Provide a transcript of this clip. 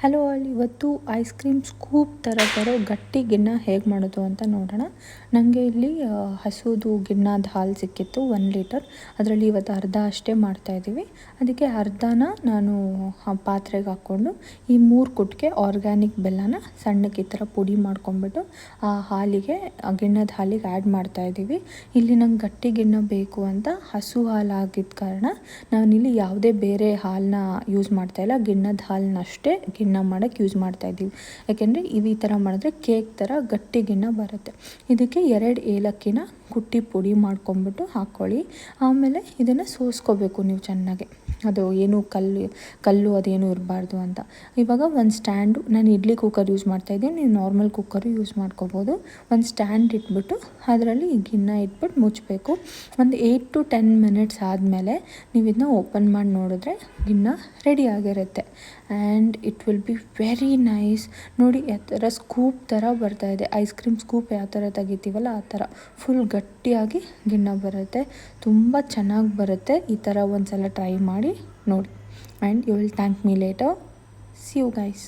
Hello all, ಇವತ್ತು ice cream scoop ಥರ ಬರೋ ಗಟ್ಟಿ ಗಿಣ್ಣ ಹೇಗೆ ಮಾಡೋದು ಅಂತ ನೋಡೋಣ. ನನಗೆ ಇಲ್ಲಿ ಹಸುದು ಗಿಣ್ಣದ ಹಾಲು ಸಿಕ್ಕಿತ್ತು 1 ಲೀಟರ್. ಅದರಲ್ಲಿ ಇವತ್ತು ಅರ್ಧ ಅಷ್ಟೇ ಮಾಡ್ತಾಯಿದ್ದೀವಿ. ಅದಕ್ಕೆ ಅರ್ಧನ ನಾನು ಪಾತ್ರೆಗೆ ಹಾಕ್ಕೊಂಡು ಈ 3 ಕುಟ್ಕೆ ಆರ್ಗ್ಯಾನಿಕ್ ಬೆಲ್ಲನ ಸಣ್ಣಕ್ಕೆ ಈ ಥರ ಪುಡಿ ಮಾಡ್ಕೊಂಬಿಟ್ಟು ಆ ಹಾಲಿಗೆ ಗಿಣ್ಣದ ಹಾಲಿಗೆ ಆ್ಯಡ್ ಮಾಡ್ತಾಯಿದ್ದೀವಿ. ಇಲ್ಲಿ ನಂಗೆ ಗಟ್ಟಿ ಗಿಣ್ಣ ಬೇಕು ಅಂತ ಹಸು ಹಾಲು ಆಗಿದ್ದ ಕಾರಣ ನಾನಿಲ್ಲಿ ಯಾವುದೇ ಬೇರೆ ಹಾಲನ್ನ ಯೂಸ್ ಮಾಡ್ತಾಯಿಲ್ಲ, ಗಿಣ್ಣದ ಹಾಲನ್ನ ಅಷ್ಟೇ ಗಿಣ್ಣ ಮಾಡೋಕ್ಕೆ ಯೂಸ್ ಮಾಡ್ತಾಯಿದ್ದೀವಿ. ಯಾಕೆಂದರೆ ಈ ಥರ ಮಾಡಿದ್ರೆ ಕೇಕ್ ಥರ ಗಟ್ಟಿ ಗಿಣ್ಣ ಬರುತ್ತೆ. ಇದಕ್ಕೆ 2 ಏಲಕ್ಕಿನ ಕುಟ್ಟಿ ಪುಡಿ ಮಾಡ್ಕೊಂಬಿಟ್ಟು ಹಾಕ್ಕೊಳ್ಳಿ. ಆಮೇಲೆ ಇದನ್ನು ಸೋಸ್ಕೋಬೇಕು ನೀವು ಚೆನ್ನಾಗೆ, ಅದು ಏನು ಕಲ್ಲು ಅದೇನು ಇರಬಾರ್ದು ಅಂತ. ಇವಾಗ ಒಂದು ಸ್ಟ್ಯಾಂಡು, ನಾನು ಇಡ್ಲಿ ಕುಕ್ಕರ್ ಯೂಸ್ ಮಾಡ್ತಾಯಿದ್ದೀನಿ, ನೀವು ನಾರ್ಮಲ್ ಕುಕ್ಕರು ಯೂಸ್ ಮಾಡ್ಕೋಬೋದು. ಒಂದು ಸ್ಟ್ಯಾಂಡ್ ಇಟ್ಬಿಟ್ಟು ಅದರಲ್ಲಿ ಗಿಣ್ಣ ಇಟ್ಬಿಟ್ಟು ಮುಚ್ಚಬೇಕು. ಒಂದು 8 to 10 ಮಿನಿಟ್ಸ್ ಆದಮೇಲೆ ನೀವು ಇದನ್ನ ಓಪನ್ ಮಾಡಿ ನೋಡಿದ್ರೆ ಗಿಣ್ಣ ರೆಡಿ ಆಗಿರುತ್ತೆ. And it will be very nice. ನೋಡಿ ಯಾವ ಥರ ಸ್ಕೂಪ್ ಥರ ಬರ್ತಾಯಿದೆ. ಐಸ್ ಕ್ರೀಮ್ ಸ್ಕೂಪ್ ಯಾವ ಥರ ತೆಗಿತೀವಲ್ಲ ಆ ಥರ ಫುಲ್ ಗಟ್ಟಿಯಾಗಿ ಗಿಣ್ಣ ಬರುತ್ತೆ. ತುಂಬ ಚೆನ್ನಾಗಿ ಬರುತ್ತೆ. ಈ ಥರ ಒಂದು ಸಲ ಟ್ರೈ ಮಾಡಿ ನೋಡಿ. And you will thank me later. See you guys.